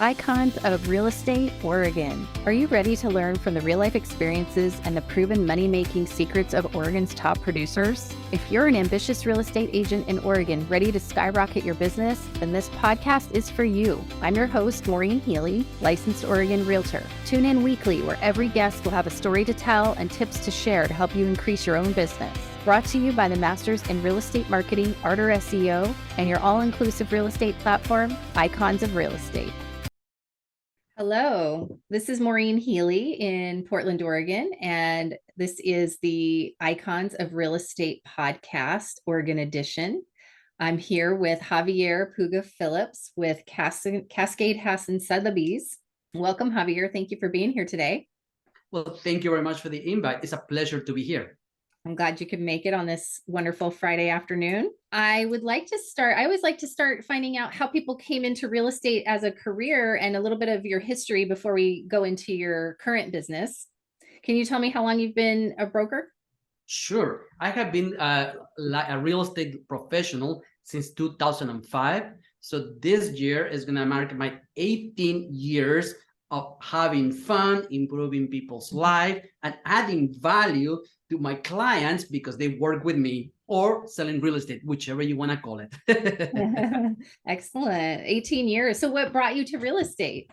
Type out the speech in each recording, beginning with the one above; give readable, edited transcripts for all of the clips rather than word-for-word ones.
Icons of Real Estate, Oregon. Are you ready to learn from the real life experiences and the proven money making secrets of Oregon's top producers? If you're an ambitious real estate agent in Oregon ready to skyrocket your business, then this podcast is for you. I'm your host, Maureen Healy, licensed Oregon realtor. Tune in weekly where every guest will have a story to tell and tips to share to help you increase your own business. Brought to you by the Masters in Real Estate Marketing, Arter SEO, and your all-inclusive real estate platform, Icons of Real Estate. Hello, this is Maureen Healy in Portland, Oregon, and this is the Icons of Real Estate podcast, Oregon edition. I'm here with Javier Puga Phillips with Cascade Hassan Sotheby's. Welcome, Javier. Thank you for being here today. Well, thank you very much for the invite. It's a pleasure to be here. I'm glad you could make it on this wonderful Friday afternoon. I always like to start finding out how people came into real estate as a career and a little bit of your history before we go into your current business. Can you tell me how long you've been a broker? Sure. I have been a real estate professional since 2005. So this year is going to mark my 18 years of having fun, improving people's life, and adding value to my clients because they work with me or selling real estate, whichever you want to call it. Excellent. 18 years. So what brought you to real estate?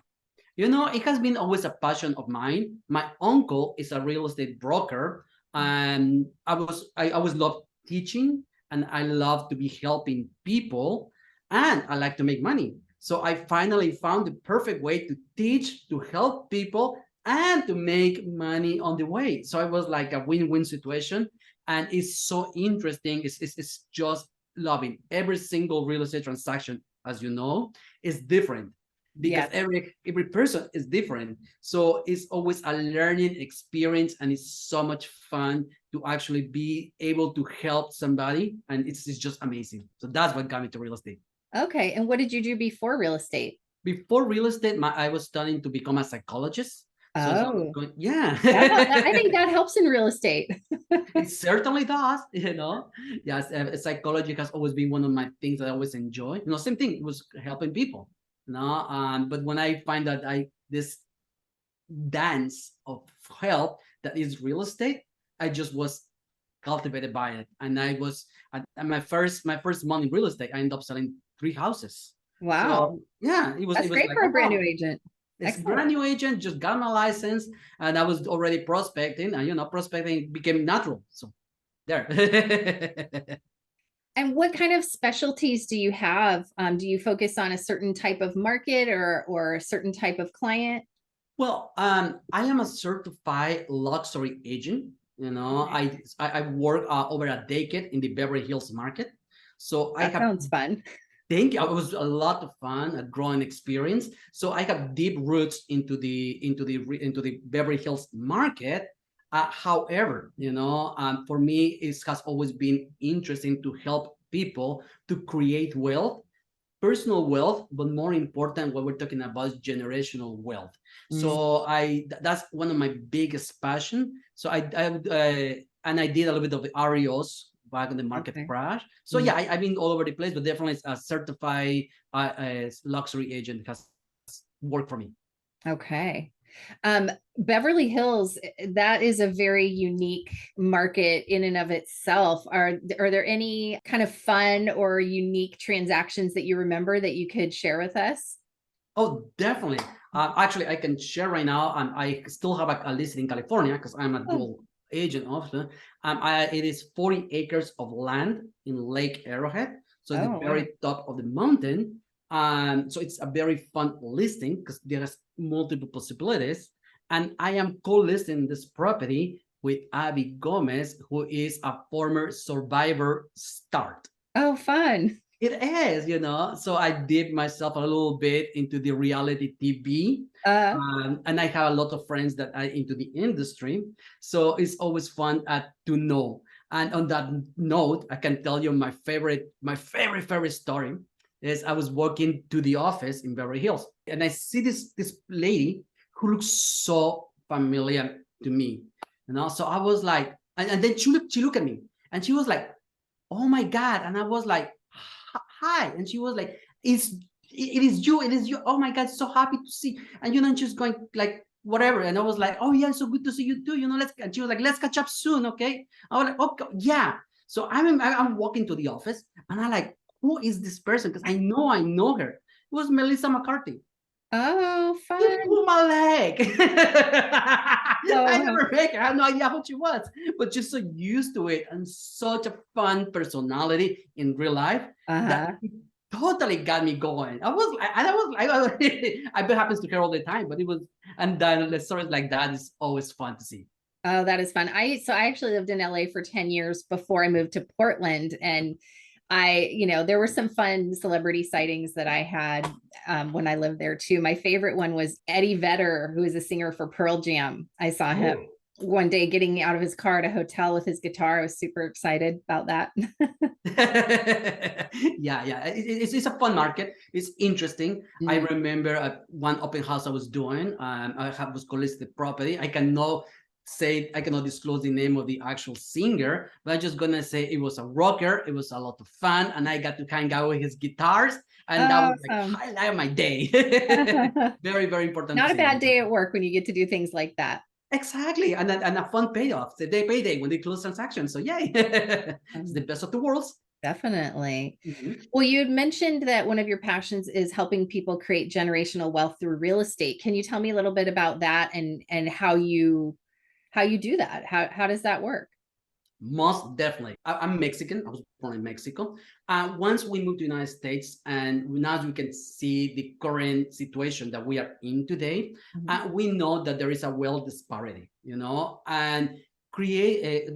You know, it has been always a passion of mine. My uncle is a real estate broker, and I always loved teaching, and I love to be helping people, and I like to make money. So I finally found the perfect way to teach, to help people, and to make money on the way. So it was like a win-win situation. And it's so interesting. It's just loving. Every single real estate transaction, as you know, is different because every person is different. So it's always a learning experience, and it's so much fun to actually be able to help somebody. And it's just amazing. So that's what got me to real estate. Okay. And what did you do before real estate? Before real estate, I was studying to become a psychologist. So I think that helps in real estate. It certainly does, you know. Yes, psychology has always been one of my things that I always enjoy. You know, same thing, it was helping people. But when I find that this dance of help that is real estate, I just was cultivated by it. And I was at my first month in real estate, I ended up selling 3 houses. Wow. So, yeah, it was great for a brand new agent. It's a brand new agent, just got my license, and I was already prospecting, and prospecting became natural. So there. And what kind of specialties do you have? Do you focus on a certain type of market or a certain type of client? Well, I am a certified luxury agent. I work over a decade in the Beverly Hills market. So that sounds fun. Thank you. It was a lot of fun, a growing experience. So I have deep roots into the Beverly Hills market. However, for me, it has always been interesting to help people to create wealth, personal wealth, but more important, what we're talking about is generational wealth. So that's one of my biggest passion. So I did a little bit of the REOs back in the market crash. So yeah, I've been all over the place, but definitely a certified luxury agent has worked for me. Okay. Beverly Hills, that is a very unique market in and of itself. Are there any kind of fun or unique transactions that you remember that you could share with us? Oh, definitely. Actually, I can share right now. I still have a listing in California because I'm a dual agent officer. It is 40 acres of land in Lake Arrowhead. So the very top of the mountain. So it's a very fun listing because there's multiple possibilities. And I am co-listing this property with Abby Gomez, who is a former Survivor star. Oh, fun. It is, so I dipped myself a little bit into the reality TV. And I have a lot of friends that are into the industry. So it's always fun to know. And on that note, I can tell you my favorite story is I was walking to the office in Beverly Hills, and I see this lady who looks so familiar to me. So I was like, and then she looked at me, and she was like, "Oh my God!" And I was like, "Hi," and she was like, it is you, it is you. Oh my God, so happy to see. And just going like whatever. And I was like, oh yeah, so good to see you too. And she was like, let's catch up soon, okay? I was like, okay, yeah. So I'm walking to the office, and I'm like, who is this person? Because I know her. It was Melissa McCarthy. Oh, fun. She pulled my leg. I Oh. never met her. I had no idea who she was, but she's so used to it and such a fun personality in real life that it totally got me going. I was I bet it happens to her all the time, but it was, and then the stories like that is always fun to see. Oh, that is fun. I actually lived in LA for 10 years before I moved to Portland. And there were some fun celebrity sightings that I had when I lived there too. My favorite one was Eddie Vedder, who is a singer for Pearl Jam. I saw him one day getting out of his car at a hotel with his guitar. I was super excited about that. Yeah. It's a fun market. It's interesting. I remember one open house I was doing. I was collecting the property. I cannot disclose the name of the actual singer, but I'm just gonna say it was a rocker. It was a lot of fun, and I got to hang out with his guitars, and that was like highlight of my day. Very, very important. Not a bad day at work when you get to do things like that. Exactly, and a fun payoff. The day payday when they close transactions. So yay, it's the best of the worlds. Definitely. Well, you had mentioned that one of your passions is helping people create generational wealth through real estate. Can you tell me a little bit about that and how you do that? How does that work? Most definitely. I'm Mexican. I was born in Mexico. Once we moved to the United States, and now we can see the current situation that we are in today, we know that there is a wealth disparity, and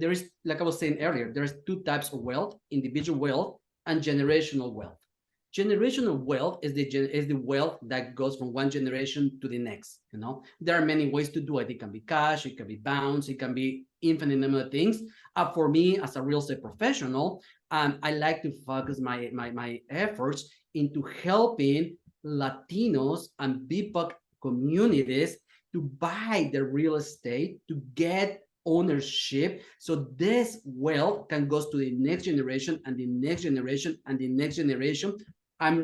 there is, like I was saying earlier, there's two types of wealth: individual wealth and generational wealth. Generational wealth is the wealth that goes from one generation to the next. There are many ways to do it. It can be cash, it can be bonds, it can be infinite number of things. For me, as a real estate professional, I like to focus my efforts into helping Latinos and BIPOC communities to buy the real estate, to get ownership, so this wealth can go to the next generation and the next generation and the next generation.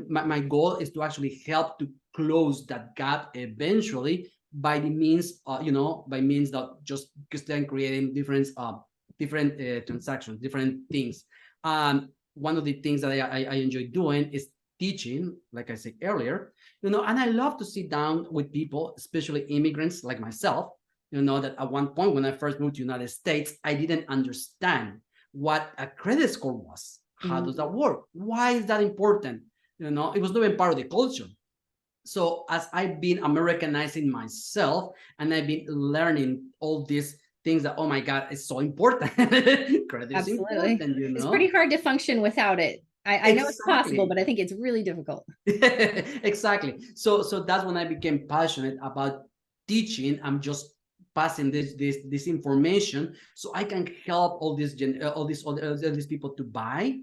My goal is to actually help to close that gap eventually by the means, by means that just then creating different transactions, different things. One of the things that I enjoy doing is teaching, like I said earlier, and I love to sit down with people, especially immigrants like myself, that at one point when I first moved to the United States, I didn't understand what a credit score was. How does that work? Why is that important? It was not even part of the culture. So as I've been Americanizing myself and I've been learning all these things that, oh my God, it's so important. Credit is important, It's pretty hard to function without it. I know it's possible, but I think it's really difficult. Exactly. So that's when I became passionate about teaching. I'm just passing this information so I can help all these people to buy,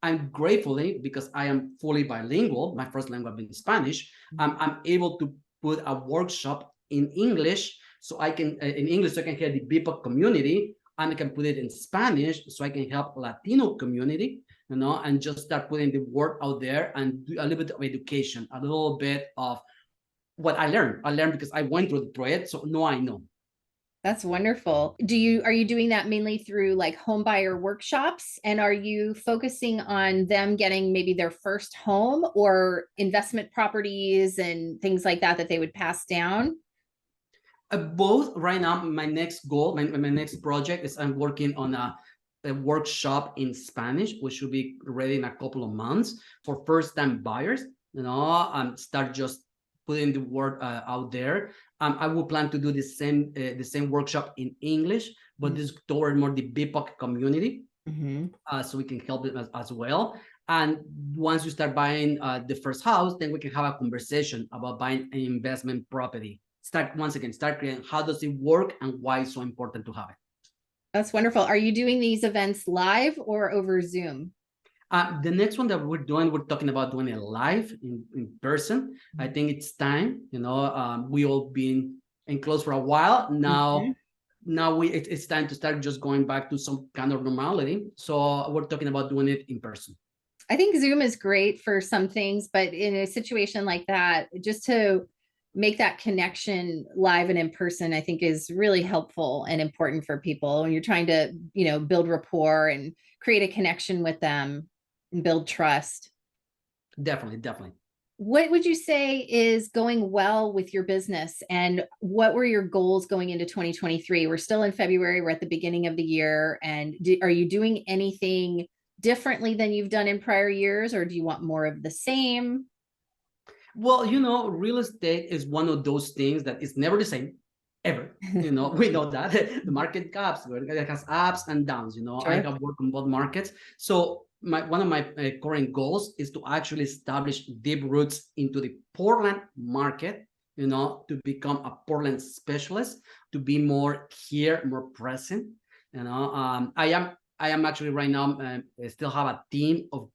I'm gratefully, because I am fully bilingual, my first language being Spanish, I'm able to put a workshop in English so I can hear the BIPOC community, and I can put it in Spanish so I can help Latino community, and just start putting the word out there and do a little bit of education, a little bit of what I learned. I learned because I went through the project, so now I know. That's wonderful. Are you doing that mainly through like home buyer workshops? And are you focusing on them getting maybe their first home or investment properties and things like that they would pass down? Both. Right now, my next goal, my next project is I'm working on a workshop in Spanish, which should be ready in a couple of months for first-time buyers. Start just putting the word out there. I will plan to do the same workshop in English, but this toward more the BIPOC community, so we can help them as well. And once you start buying the first house, then we can have a conversation about buying an investment property. Start creating how does it work and why it's so important to have it. That's wonderful. Are you doing these events live or over Zoom? The next one that we're talking about doing it live in person. I think it's time. We all been enclosed for a while now. Now it's time to start just going back to some kind of normality. So we're talking about doing it in person. I think Zoom is great for some things, but in a situation like that, just to make that connection live and in person, I think is really helpful and important for people when you're trying to, build rapport and create a connection with them and build trust. Definitely, definitely. What would you say is going well with your business, and what were your goals going into 2023? We're still in February, we're at the beginning of the year, and are you doing anything differently than you've done in prior years, or do you want more of the same? Well, real estate is one of those things that is never the same, ever. We know that the market gaps, it has ups and downs. I Sure. have worked on both markets. So one of my current goals is to actually establish deep roots into the Portland market, to become a Portland specialist, to be more here, more present. I am actually right now still have a team of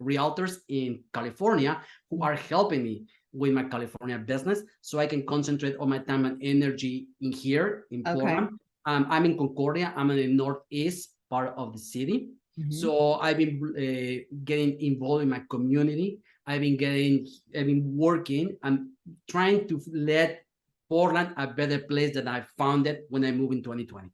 realtors in California who are helping me with my California business, so I can concentrate all my time and energy in here in Okay. Portland. I'm in Concordia. I'm in the northeast part of the city. Mhm. So I've been getting involved in my community. I've been working and trying to let Portland a better place than I found it when I moved in 2020.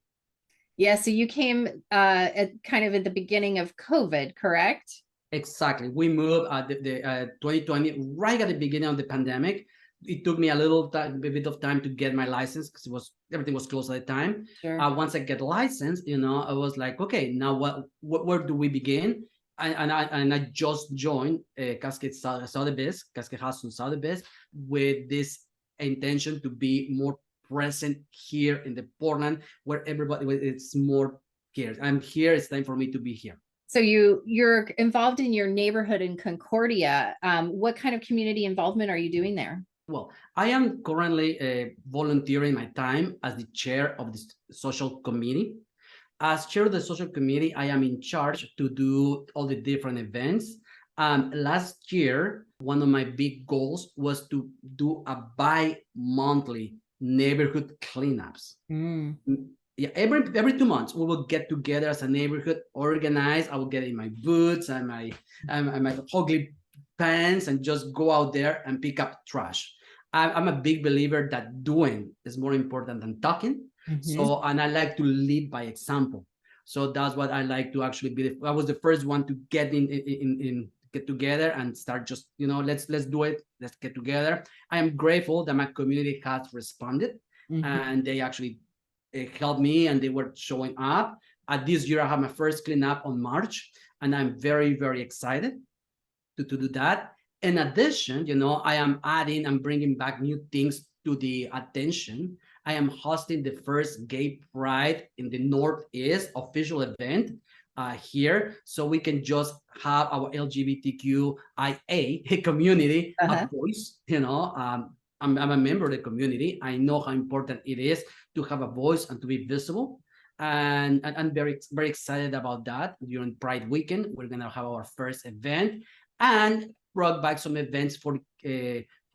Yeah, so you came at kind of at the beginning of COVID, correct? Exactly. We moved the 2020 right at the beginning of the pandemic. It took me a bit of time to get my license because everything was closed at the time. Sure. Once I get licensed, I was like, okay, now where do we begin? And I just joined Cascade Sotheby's, Cascade House on Sotheby's, with this intention to be more present here in the Portland, where everybody it's more here. I'm here. It's time for me to be here. So you're involved in your neighborhood in Concordia. What kind of community involvement are you doing there? Well, I am currently volunteering my time as the chair of the social committee. As chair of the social committee, I am in charge to do all the different events. Last year, one of my big goals was to do a bi-monthly neighborhood cleanups. Mm. Yeah, every 2 months we will get together as a neighborhood, organize. I will get in my boots and my ugly pants and just go out there and pick up trash. I'm a big believer that doing is more important than talking. Mhm. So, and I like to lead by example. So that's what I like to actually be. I was the first one to get in get together and start just let's do it. Let's get together. I am grateful that my community has responded Mhm. and they actually helped me and they were showing up. This year I have my first cleanup on March, and I'm very very excited to do that. In addition, I am adding and bringing back new things to the attention. I am hosting the first Gay Pride in the Northeast official event here, so we can just have our LGBTQIA community a Uh-huh. voice. I'm a member of the community. I know how important it is to have a voice and to be visible. And I'm very, very excited about that. During Pride weekend, we're going to have our first event and brought back some events for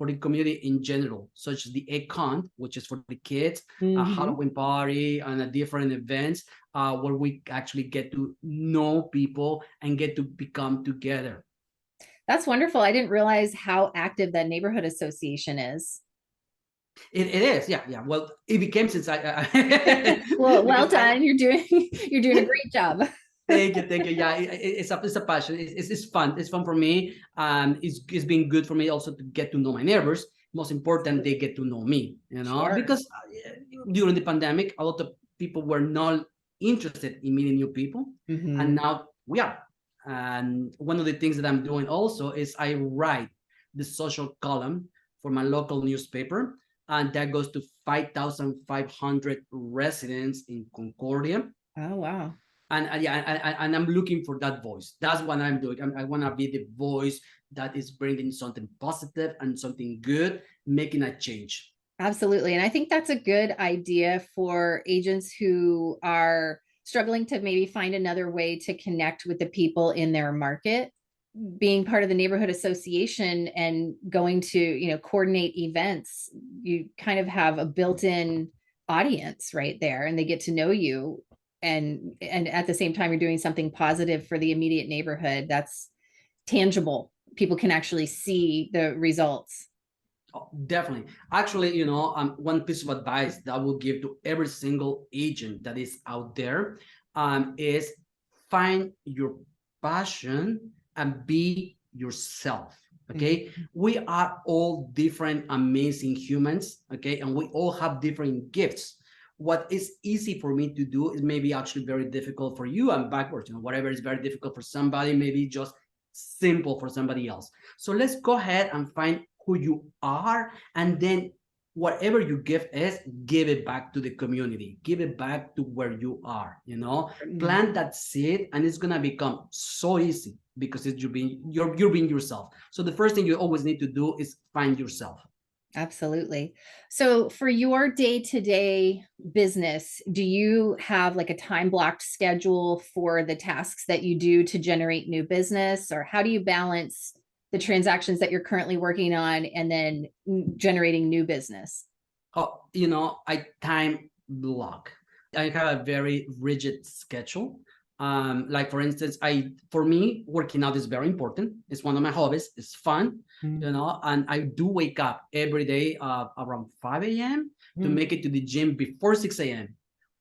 the community in general, such as the Econ, which is for the kids, a Mhm. Halloween party, and a different events where we actually get to know people and get to become together. That's wonderful. I didn't realize how active that neighborhood association is. It is, yeah, yeah. Well, it became since Well because I done. You're doing a great job. thank you. Yeah, it's a passion. It's fun. It's fun for me. It's been good for me also to get to know my neighbors. Most important, they get to know me. Sure. Because during the pandemic, a lot of people were not interested in meeting new people, and Mhm. now we are. And one of the things that I'm doing also is I write the social column for my local newspaper, and that goes to 5,500 residents in Concordia. Oh, wow. And yeah, and I'm looking for that voice. That's what I'm doing. I want to be the voice that is bringing something positive and something good, making a change. Absolutely. And I think that's a good idea for agents who are struggling to maybe find another way to connect with the people in their market. Being part of the neighborhood association and going to, coordinate events, you kind of have a built-in audience right there, and they get to know you and at the same time you're doing something positive for the immediate neighborhood. That's tangible. People can actually see the results. Oh, definitely. Actually, one piece of advice that I will give to every single agent that is out there is find your passion and be yourself. Okay. Mm-hmm. We are all different, amazing humans. Okay. And we all have different gifts. What is easy for me to do is maybe actually very difficult for you and backwards. Whatever is very difficult for somebody, maybe just simple for somebody else. So let's go ahead and find who you are, and then whatever your gift is, give it back to the community, give it back to where you are. Plant that seed, and it's gonna become so easy because you're being yourself. So the first thing you always need to do is find yourself. Absolutely. So for your day-to-day business, do you have like a time blocked schedule for the tasks that you do to generate new business, or how do you balance the transactions that you're currently working on and then generating new business? Oh, I time block. I have a very rigid schedule. Like for instance, for me, working out is very important. It's one of my hobbies. It's fun, and I do wake up every day around 5 a.m. to make it to the gym before 6 a.m.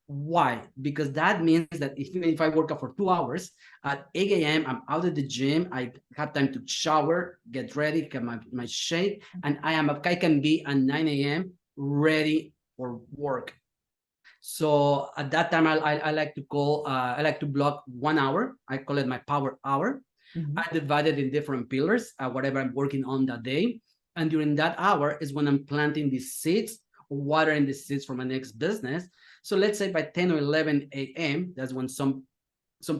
Why? Because that means that even if I work out for 2 hours, at 8 a.m., I'm out of the gym. I have time to shower, get ready, get my shake, and I can be at 9 a.m. ready for work. So at that time, I like to block 1 hour. I call it my power hour. Mm-hmm. I divide it in different pillars, whatever I'm working on that day. And during that hour is when I'm planting the seeds, watering the seeds for my next business. So let's say by 10 or 11 a.m., that's when some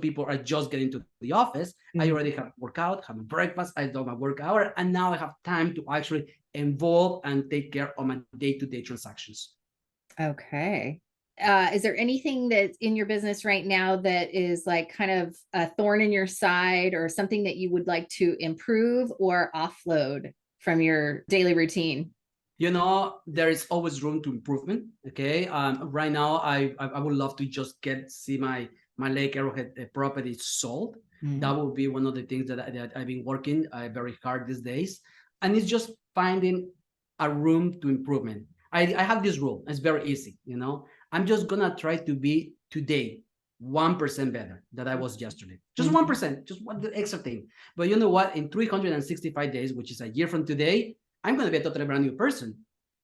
people are just getting to the office. Mm-hmm. I already have workout, have a breakfast, I do my work hour, and now I have time to actually involve and take care of my day-to-day transactions. Okay. Is there anything that's in your business right now that is like kind of a thorn in your side, or something that you would like to improve or offload from your daily routine? There is always room to improvement. Okay. Right now, I would love to just see my Lake Arrowhead property sold. Mm-hmm. That will be one of the things that I've been working very hard these days. And it's just finding a room to improvement. I have this rule. It's very easy. I'm just going to try to be today 1% better than I was yesterday. Just 1%, just one extra thing. But you know what? In 365 days, which is a year from today, I'm going to be a totally brand new person.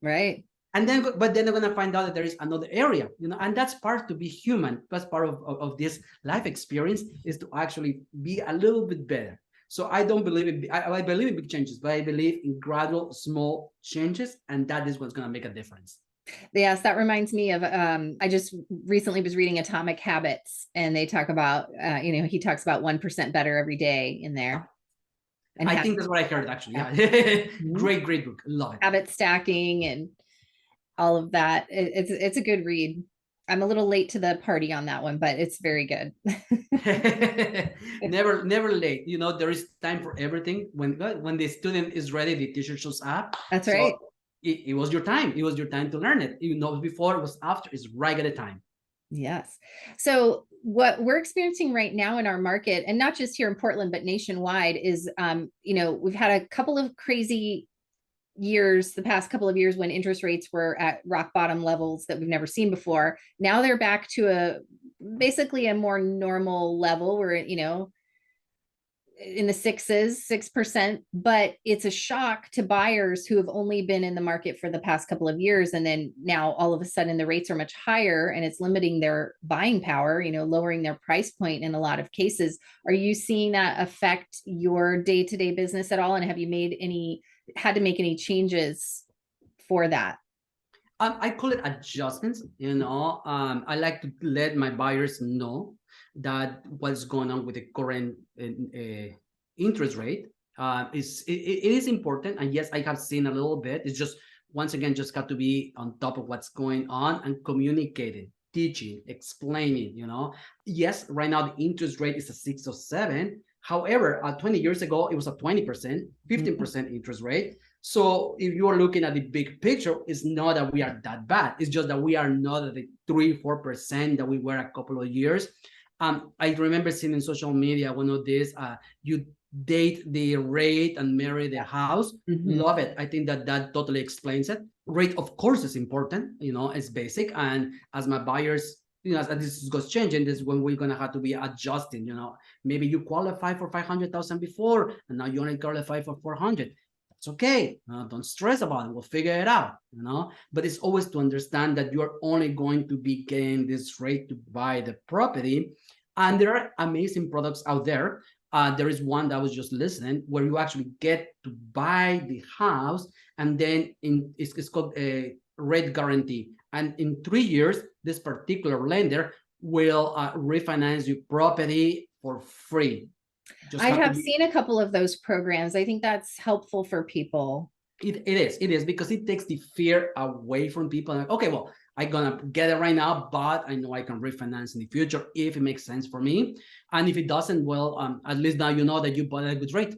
Right. But then they're going to find out that there is another area, and that's part to be human. That's part of this life experience, is to actually be a little bit better. So I don't believe in, I believe in big changes, but I believe in gradual, small changes. And that is what's going to make a difference. Yes, that reminds me of, I just recently was reading Atomic Habits, and they talk about, he talks about 1% better every day in there. And I think that's what I heard, actually. Yeah. Great book. Love it. Habit stacking and all of that. It's a good read. I'm a little late to the party on that one, but it's very good. Never late. There is time for everything. When the student is ready, the teacher shows up. That's right. It was your time. It was your time to learn it. Before, it was after. It's right at the time. Yes. So what we're experiencing right now in our market, and not just here in Portland, but nationwide, is, we've had a couple of crazy years, the past couple of years, when interest rates were at rock bottom levels that we've never seen before. Now they're back to basically a more normal level where, in the 6%, but it's a shock to buyers who have only been in the market for the past couple of years. And then now all of a sudden the rates are much higher, and it's limiting their buying power, lowering their price point in a lot of cases. Are you seeing that affect your day-to-day business at all? And have you had to make any changes for that? I call it adjustments. I like to let my buyers know that what's going on with the current interest rate it is important. And yes, I have seen a little bit. It's just, once again, just got to be on top of what's going on and communicating, teaching, explaining. Yes, right now the interest rate is a 6 or 7, However, 20 years ago, it was a 20%, 15% interest rate. So if you are looking at the big picture, it's not that we are that bad. It's just that we are not at the 3-4% that we were a couple of years. I remember seeing in social media one of these, you date the rate and marry the house. Love it. I think that totally explains it. Rate, of course, is important, it's basic. And as my buyers, as this goes changing, this is when we're going to have to be adjusting, maybe you qualify for 500,000 before, and now you only qualify for 400. That's okay. Don't stress about it. We'll figure it out, but it's always to understand that you're only going to be getting this rate to buy the property. And there are amazing products out there. There is one that I was just listening where you actually get to buy the house, and then it's called a rate guarantee. And in 3 years, this particular lender will refinance your property for free. I have seen a couple of those programs. I think that's helpful for people. It is because it takes the fear away from people. Like, okay, well, I'm gonna get it right now, but I know I can refinance in the future if it makes sense for me. And if it doesn't, well, at least now you know that you bought at a good rate.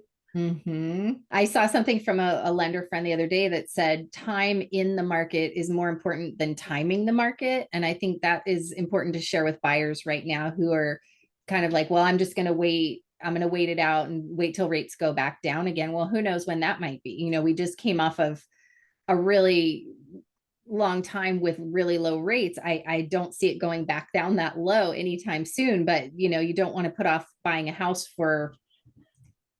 I saw something from a lender friend the other day that said time in the market is more important than timing the market. And I think that is important to share with buyers right now who are kind of like, well, I'm just going to wait. I'm going to wait it out and wait till rates go back down again. Well, who knows when that might be? We just came off of a really long time with really low rates. I don't see it going back down that low anytime soon, but you don't want to put off buying a house for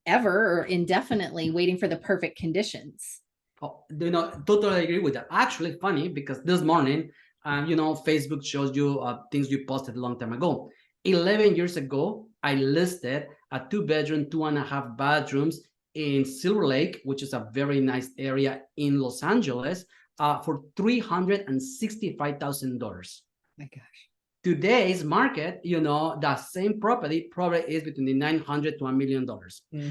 ever or indefinitely waiting for the perfect conditions. Totally agree with that. Actually, funny because this morning, Facebook shows you things you posted a long time ago. 11 years ago, I listed a 2-bedroom, 2.5 bedrooms in Silver Lake, which is a very nice area in Los Angeles, for $365,000. My gosh. Today's market, that same property probably is between the $900,000 to $1 million.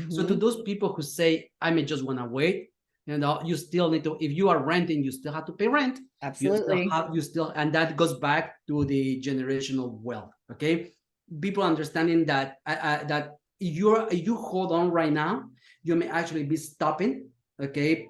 So to those people who say, I may just want to wait, you still need to, if you are renting, you still have to pay rent. Absolutely. And that goes back to the generational wealth. Okay. People understanding that, that if you hold on right now, you may actually be stopping. Okay.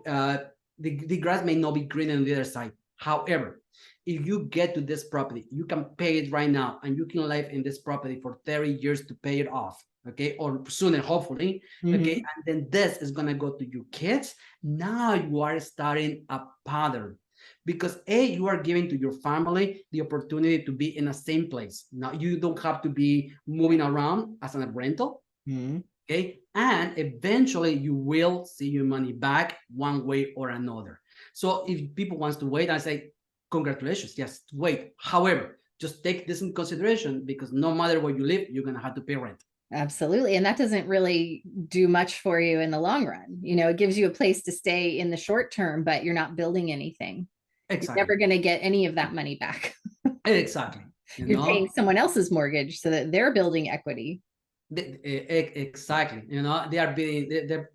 The grass may not be green on the other side. However, if you get to this property, you can pay it right now, and you can live in this property for 30 years to pay it off, okay, or sooner, hopefully, okay, and then this is going to go to your kids. Now you are starting a pattern, because you are giving to your family the opportunity to be in the same place. Now you don't have to be moving around as a rental, okay, and eventually you will see your money back one way or another. So if people wants to wait, I say, congratulations, yes, wait. However, just take this in consideration, because no matter where you live, you're going to have to pay rent. Absolutely. And that doesn't really do much for you in the long run. It gives you a place to stay in the short term, but you're not building anything. Exactly. You're never going to get any of that money back. Exactly. You're paying someone else's mortgage so that they're building equity. Exactly. They are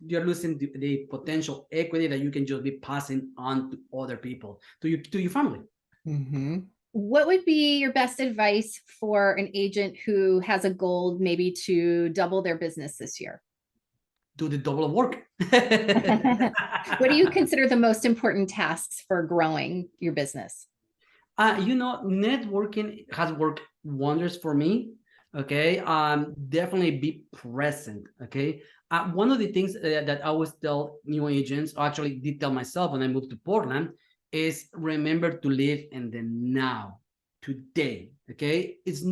you're losing the potential equity that you can just be passing on to other people, to your family. What would be your best advice for an agent who has a goal maybe to double their business this year? Do the double work. What do you consider the most important tasks for growing your business? Networking has worked wonders for me. Okay. Definitely be present. Okay. One of the things that I always tell new agents, or actually did tell myself when I moved to Portland, is remember to live in the now, today. Okay. It's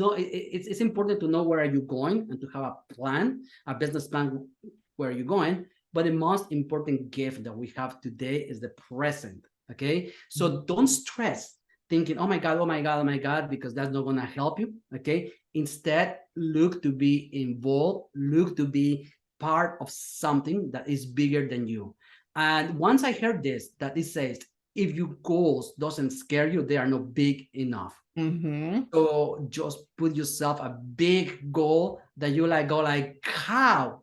important to know where are you going and to have a plan, a business plan, where you're going. But the most important gift that we have today is the present. Okay. So don't stress thinking, oh my God, because that's not going to help you. Okay. Instead, look to be involved, look to be part of something that is bigger than you. And once I heard this, that it says, if your goals doesn't scare you, they are not big enough. So just put yourself a big goal that you go like, how?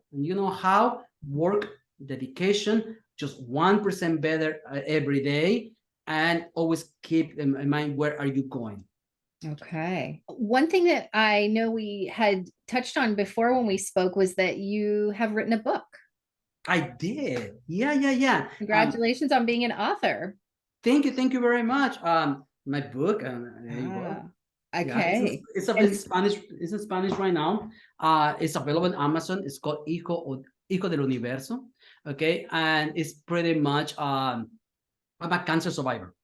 How? Work, dedication, just 1% better every day, and always keep in mind, where are you going? Okay. One thing that I know we had touched on before when we spoke was that you have written a book. I did. Yeah. Congratulations on being an author. Thank you very much. My book, there you go. Ah, Yeah, okay. it's Spanish. It's in Spanish right now. It's available on Amazon. It's called Hijo del Universo. Okay, and it's pretty much I'm a cancer survivor.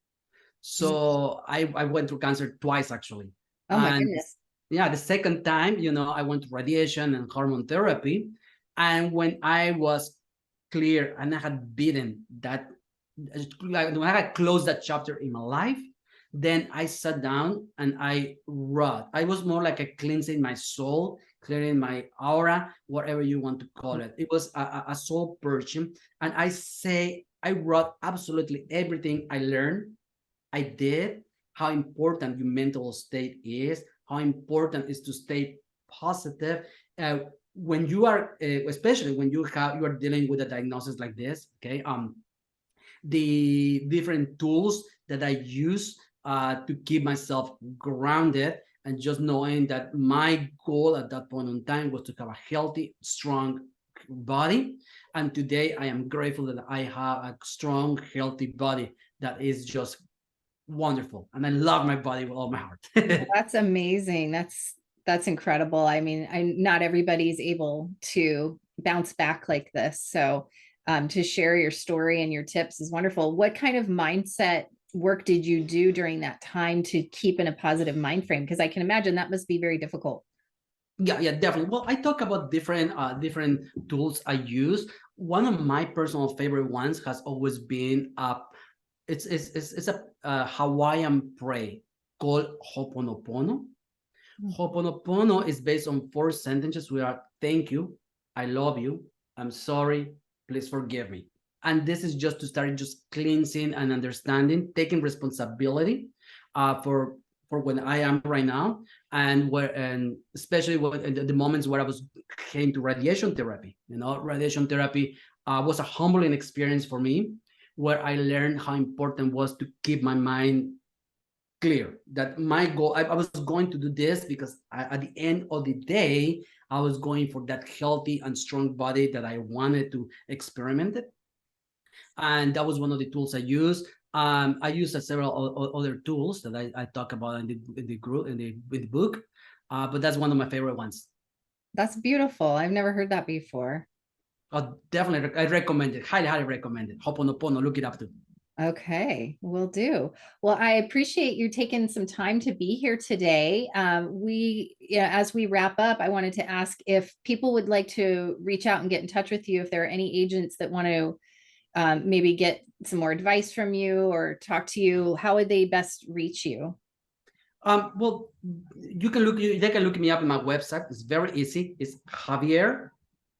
So I went through cancer twice actually, Oh my and goodness. yeah, the second time, I went to radiation and hormone therapy, and when I was clear and I had beaten that, like when I had closed that chapter in my life, then I sat down and I wrote. I was more like a cleansing my soul, clearing my aura, whatever you want to call it. It was a soul purging, and I wrote absolutely everything I learned, I did, how important your mental state is, how important is to stay positive. When you are, especially when you are dealing with a diagnosis like this, okay, the different tools that I use to keep myself grounded, and just knowing that my goal at that point in time was to have a healthy, strong body. And today I am grateful that I have a strong, healthy body that is just wonderful, and I love my body with all my heart. That's amazing. That's incredible. I mean, not everybody's able to bounce back like this. So to share your story and your tips is wonderful. What kind of mindset work did you do during that time to keep in a positive mind frame? Because I can imagine that must be very difficult. Yeah, definitely. Well, I talk about different tools I use. One of my personal favorite ones has always been it's a Hawaiian prayer called Ho'oponopono. Ho'oponopono is based on 4 sentences. We are: thank you, I love you, I'm sorry, please forgive me. And this is just to start just cleansing and understanding, taking responsibility for when I am right now, and especially in the moments where I was came to radiation therapy. Radiation therapy was a humbling experience for me, where I learned how important was to keep my mind clear, that my goal, I was going to do this because at the end of the day, I was going for that healthy and strong body that I wanted to experiment it. And that was one of the tools I used. I use several other tools that I talk about in the group, in the book, but that's one of my favorite ones. That's beautiful. I've never heard that before. Definitely, I recommend it. Highly recommend it. Ho'oponopono, look it up too. Okay, will do. Well, I appreciate you taking some time to be here today. As we wrap up, I wanted to ask if people would like to reach out and get in touch with you, if there are any agents that want to maybe get some more advice from you or talk to you, how would they best reach you? Well, they can look me up on my website. It's very easy. It's Javier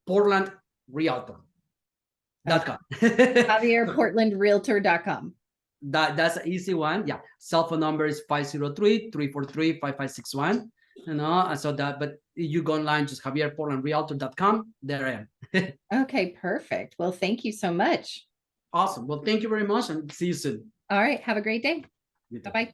Portland Realtor.com. JavierPortlandRealtor.com. That's an easy one. Yeah. Cell phone number is 503-343-5561. And so but you go online, just JavierPortlandRealtor.com. There I am. Okay, perfect. Well, thank you so much. Awesome. Well, thank you very much, and see you soon. All right, have a great day. Bye-bye.